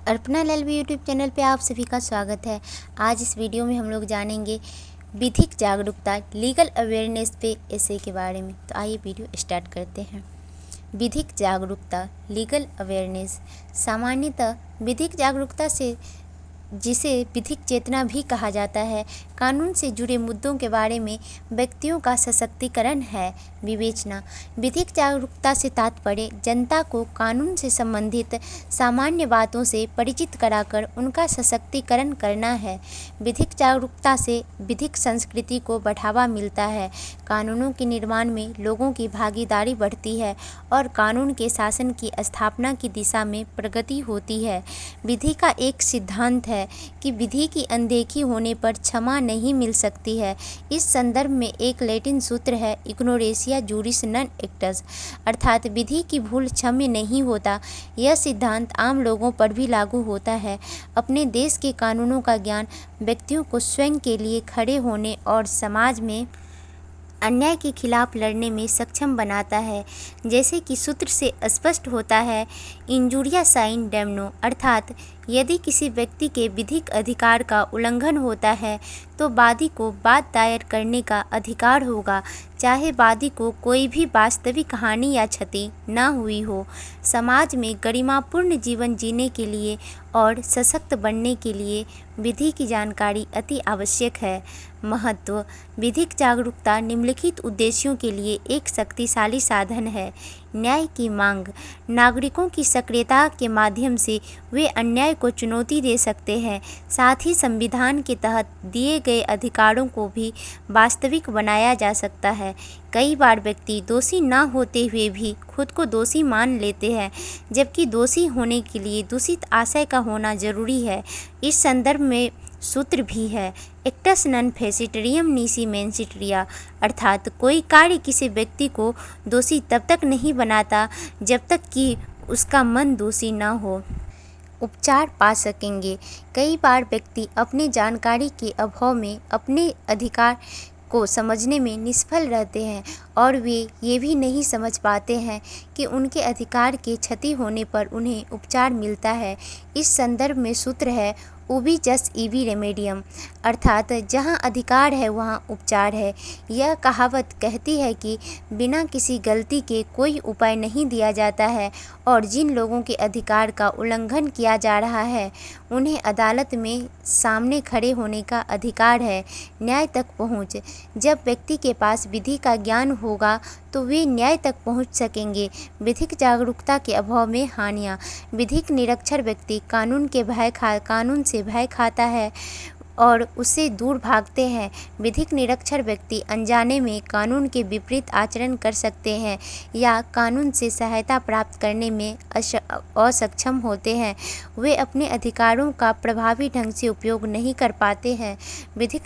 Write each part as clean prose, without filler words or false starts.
Arpana LLB YouTube channel पे आप सभी का स्वागत है। आज इस वीडियो में हम लोग जानेंगे विधिक जागरूकता लीगल अवेयरनेस पे एसे के बारे में। तो आइए वीडियो स्टार्ट करते हैं। विधिक जागरूकता लीगल अवेयरनेस सामान्यतः विधिक जागरूकता से जिसे विधिक चेतना भी कहा जाता है, कानून से जुड़े मुद्दों के बारे में व्यक्तियों का सशक्तिकरण है। विवेचना विधिक जागरूकता से तात्पर्य जनता को कानून से संबंधित सामान्य बातों से परिचित कराकर उनका सशक्तिकरण करना है। विधिक जागरूकता से विधिक संस्कृति को बढ़ावा मिलता है, कानूनों के निर्माण में लोगों की भागीदारी बढ़ती है और कानून के शासन की स्थापना की दिशा में प्रगति होती है। विधि का एक सिद्धांत है कि विधि की अनदेखी होने पर क्षमा नहीं मिल सकती है। इस संदर्भ में एक लैटिन सूत्र है, इग्नोरेंसिया जूरिस नॉन एक्टस, अर्थात विधि की भूल क्षम्य नहीं होता। यह सिद्धांत आम लोगों पर भी लागू होता है। अपने देश के कानूनों का ज्ञान व्यक्तियों को स्वयं के लिए खड़े होने और समाज में अन्याय के खिलाफ लड़ने में सक्षम बनाता है। जैसे कि सूत्र से स्पष्ट होता है, इंजुरिया साइन डेमनो, अर्थात यदि किसी व्यक्ति के विधिक अधिकार का उल्लंघन होता है तो वादी को बात दायर करने का अधिकार होगा, चाहे वादी को कोई भी वास्तविक हानि या क्षति न हुई हो। समाज में गरिमापूर्ण जीवन जीने के लिए और सशक्त बनने के लिए विधि की जानकारी अति आवश्यक है। महत्व विधिक जागरूकता निम्नलिखित उद्देश्यों के लिए एक शक्तिशाली साधन है। न्याय की मांग नागरिकों की सक्रियता के माध्यम से वे अन्याय को चुनौती दे सकते हैं। साथ ही संविधान के तहत दिए गए अधिकारों को भी वास्तविक बनाया जा सकता है। कई बार व्यक्ति दोषी न होते हुए भी खुद को दोषी मान लेते हैं, जबकि दोषी होने के लिए दूषित आशय का होना जरूरी है। इस संदर्भ में सूत्र भी है, एक्टस नॉन फेसिटरियम निसी मेंसिटरिया, अर्थात कोई कार्य किसी व्यक्ति को दोषी तब तक नहीं बनाता जब तक कि उसका मन दोषी न हो। उपचार पा सकेंगे। कई बार व्यक्ति अपने जानकारी के अभाव में अपने अधिकार को समझने में निष्फल रहते हैं और वे ये भी नहीं समझ पाते हैं कि उनके अधिकार के क्षति होने पर उन्हें उपचार मिलता है। इस संदर्भ में सूत्र है, उबी जस ईबी रेमेडियम, अर्थात जहाँ अधिकार है वहाँ उपचार है। यह कहावत कहती है कि बिना किसी गलती के कोई उपाय नहीं दिया जाता है और जिन लोगों के अधिकार का उल्लंघन किया जा रहा है उन्हें अदालत में सामने खड़े होने का अधिकार है। न्याय तक पहुँच जब व्यक्ति के पास विधि का ज्ञान होगा तो वे न्याय तक पहुंच सकेंगे। विधिक जागरूकता के अभाव में हानियाँ विधिक निरक्षर व्यक्ति कानून से भय खाता है और उससे दूर भागते हैं। विधिक निरक्षर व्यक्ति अनजाने में कानून के विपरीत आचरण कर सकते हैं या कानून से सहायता प्राप्त करने में असक्षम होते हैं। वे अपने अधिकारों का प्रभावी ढंग से उपयोग नहीं कर पाते हैं। विधिक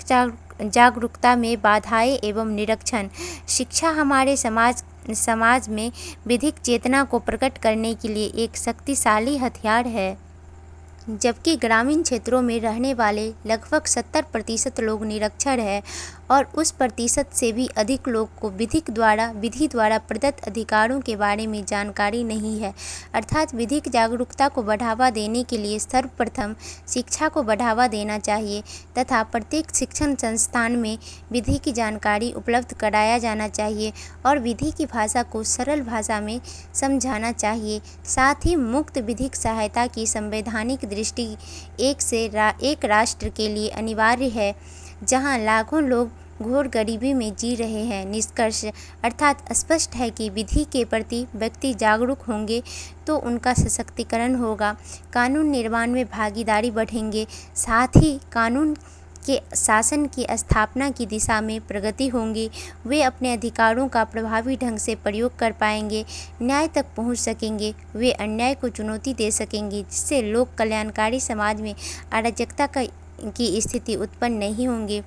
जागरूकता में बाधाएं एवं निरीक्षण शिक्षा हमारे समाज में विधिक चेतना को प्रकट करने के लिए एक शक्तिशाली हथियार है। जबकि ग्रामीण क्षेत्रों में रहने वाले लगभग 70% लोग निरक्षर हैं और उस प्रतिशत से भी अधिक लोग को विधि द्वारा प्रदत्त अधिकारों के बारे में जानकारी नहीं है। अर्थात विधिक जागरूकता को बढ़ावा देने के लिए सर्वप्रथम शिक्षा को बढ़ावा देना चाहिए तथा प्रत्येक शिक्षण संस्थान में विधि की जानकारी उपलब्ध कराया जाना चाहिए और विधि की भाषा को सरल भाषा में समझाना चाहिए। साथ ही मुक्त विधिक सहायता की संवैधानिक दृष्टि एक राष्ट्र के लिए अनिवार्य है जहां लाखों लोग घोर गरीबी में जी रहे हैं। निष्कर्ष अर्थात स्पष्ट है कि विधि के प्रति व्यक्ति जागरूक होंगे तो उनका सशक्तिकरण होगा, कानून निर्माण में भागीदारी बढ़ेंगे, साथ ही कानून के शासन की स्थापना की दिशा में प्रगति होंगी। वे अपने अधिकारों का प्रभावी ढंग से प्रयोग कर पाएंगे, न्याय तक पहुंच सकेंगे, वे अन्याय को चुनौती दे सकेंगे, जिससे लोक कल्याणकारी समाज में अराजकता की स्थिति उत्पन्न नहीं होंगी।